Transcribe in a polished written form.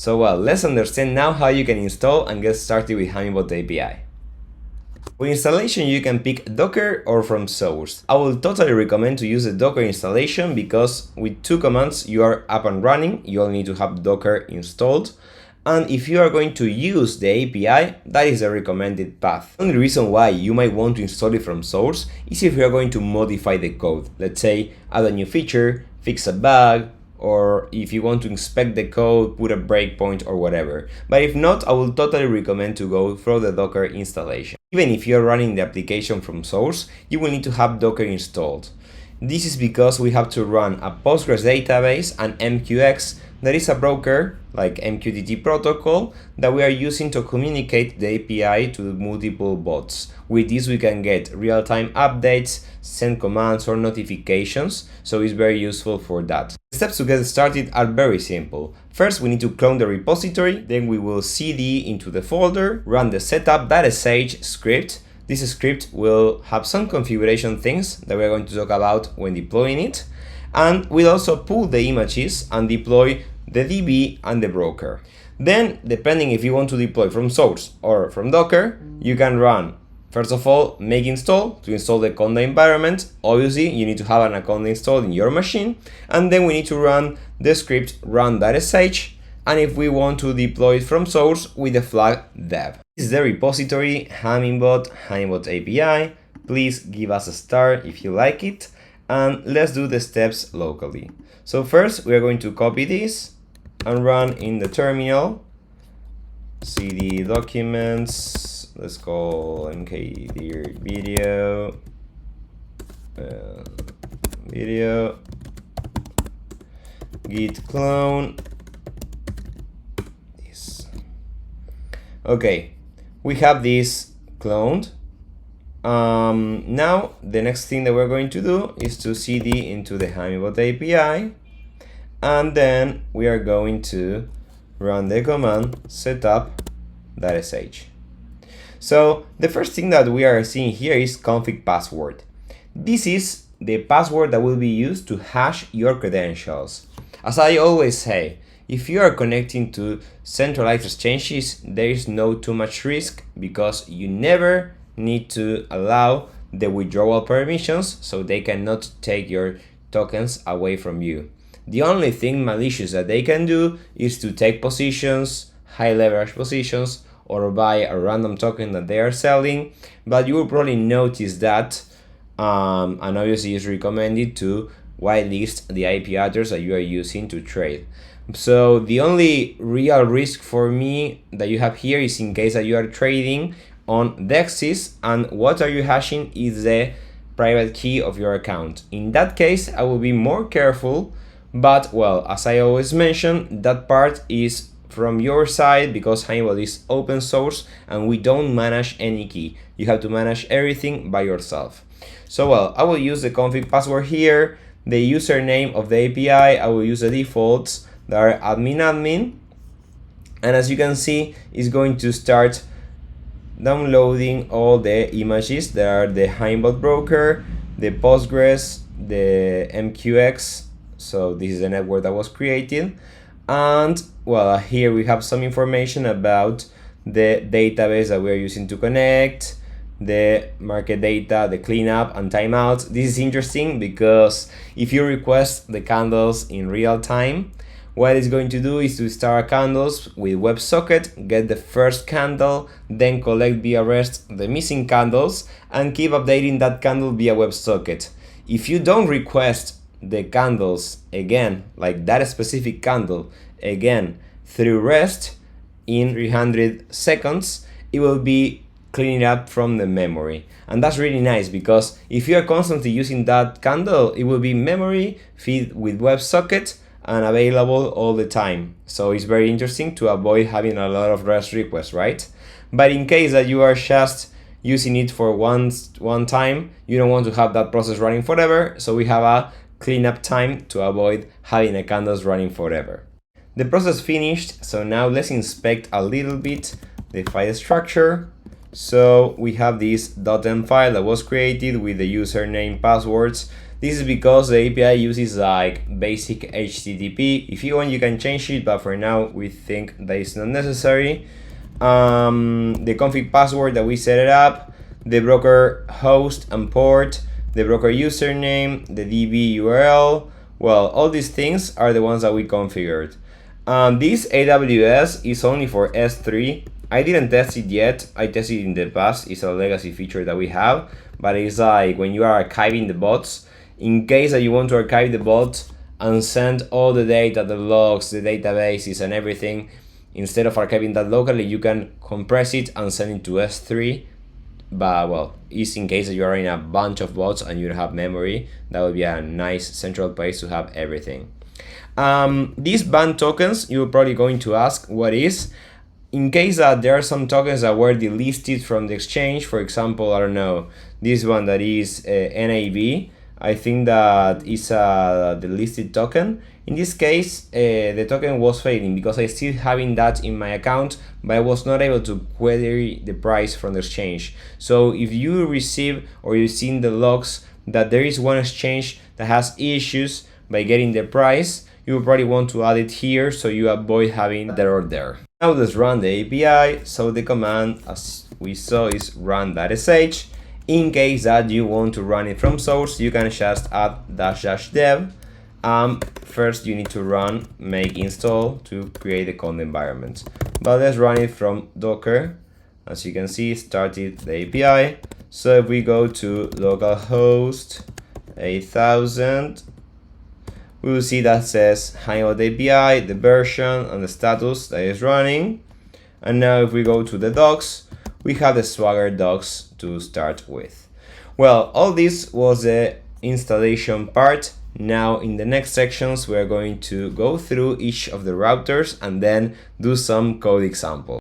So well, let's understand now how you can install and get started with Hummingbot API. For installation, you can pick Docker or from source. I will totally recommend to use the Docker installation because with 2 commands you are up and running. You only need to have Docker installed. And if you are going to use the API, that is the recommended path. The only reason why you might want to install it from source is if you are going to modify the code. Let's say add a new feature, fix a bug, or if you want to inspect the code, put a breakpoint or whatever. But if not, I will totally recommend to go through the Docker installation. Even if you're running the application from source, you will need to have Docker installed. This is because we have to run a Postgres database and MQX, that is a broker like MQTT protocol that we are using to communicate the API to multiple bots. With this we can get real-time updates, send commands or notifications, so it's very useful for that. The steps to get started are very simple. First we need to clone the repository, then we will cd into the folder, run the setup.sh script. This script will have some configuration things that we're going to talk about when deploying it, and we'll also pull the images and deploy the DB and the broker. Then, depending if you want to deploy from source or from Docker, you can run, first of all, make install to install the Conda environment. Obviously, you need to have an Conda installed in your machine, and then we need to run the script run.sh, and if we want to deploy it from source with the flag dev. This is the repository Hummingbot API. Please give us a star if you like it, and let's do the steps locally. So first we are going to copy this and run in the terminal cd documents, let's call mkdir video git clone this. Okay, we have this cloned. Now the next thing that we're going to do is to cd into the Hummingbot API, and then we are going to run the command setup.sh. So the first thing that we are seeing here is config password. This is the password that will be used to hash your credentials. As I always say, if you are connecting to centralized exchanges, there is no too much risk because you never need to allow the withdrawal permissions, so they cannot take your tokens away from you. The only thing malicious that they can do is to take positions, high leverage positions, or buy a random token that they are selling, but you will probably notice that, and obviously it's recommended to whitelist the IP address that you are using to trade. So the only real risk for me that you have here is in case that you are trading on DEXs and what are you hashing is the private key of your account. In that case, I will be more careful, but well, as I always mention, that part is from your side because Hummingbot is open source and we don't manage any key. You have to manage everything by yourself. So well, I will use the config password here, the username of the API, I will use the defaults that are admin, and as you can see, it's going to start downloading all the images that are the Hummingbot broker, the Postgres, the MQX, so this is the network that was created, and well, here we have some information about the database that we are using to connect, the market data, the cleanup and timeouts. This is interesting because if you request the candles in real time, what it's going to do is to start candles with WebSocket, get the first candle, then collect via REST the missing candles, and keep updating that candle via WebSocket. If you don't request the candles again, like that specific candle, again through REST in 300 seconds, it will be cleaning up from the memory. And that's really nice because if you are constantly using that candle, it will be memory feed with WebSocket and available all the time. So it's very interesting to avoid having a lot of REST requests, right? But in case that you are just using it for one time, you don't want to have that process running forever, so we have a cleanup time to avoid having a candles running forever. The process finished, so now let's inspect a little bit the file structure. So we have this .m file that was created with the username, passwords. This is because the API uses like basic HTTP. If you want, you can change it, but for now we think that it's not necessary. The config password that we set it up, the broker host and port, the broker username, the DB URL. Well, all these things are the ones that we configured. This AWS is only for S3. I didn't test it yet. I tested it in the past. It's a legacy feature that we have, but it's like when you are archiving the bots, in case that you want to archive the bot and send all the data, the logs, the databases and everything, instead of archiving that locally, you can compress it and send it to S3. But well, it's in case that you are in a bunch of bots and you don't have memory. That would be a nice central place to have everything. These banned tokens, you're probably going to ask what is. In case that there are some tokens that were delisted from the exchange, for example, I don't know, this one that is NAB, I think that is a delisted token. In this case, the token was failing because I still having that in my account, but I was not able to query the price from the exchange. So if you receive or you've seen the logs that there is one exchange that has issues by getting the price, you will probably want to add it here so you avoid having that error there. Now let's run the API. So the command, as we saw, is run.sh. In case that you want to run it from source, you can just add --dev. First you need to run make install to create the code environment. But let's run it from Docker. As you can see, started the API. So if we go to localhost 8000, we will see that says Hummingbot API, the version and the status that is running. And now if we go to the docs, we have the Swagger docs to start with. Well, all this was the installation part. Now in the next sections, we are going to go through each of the routers and then do some code examples.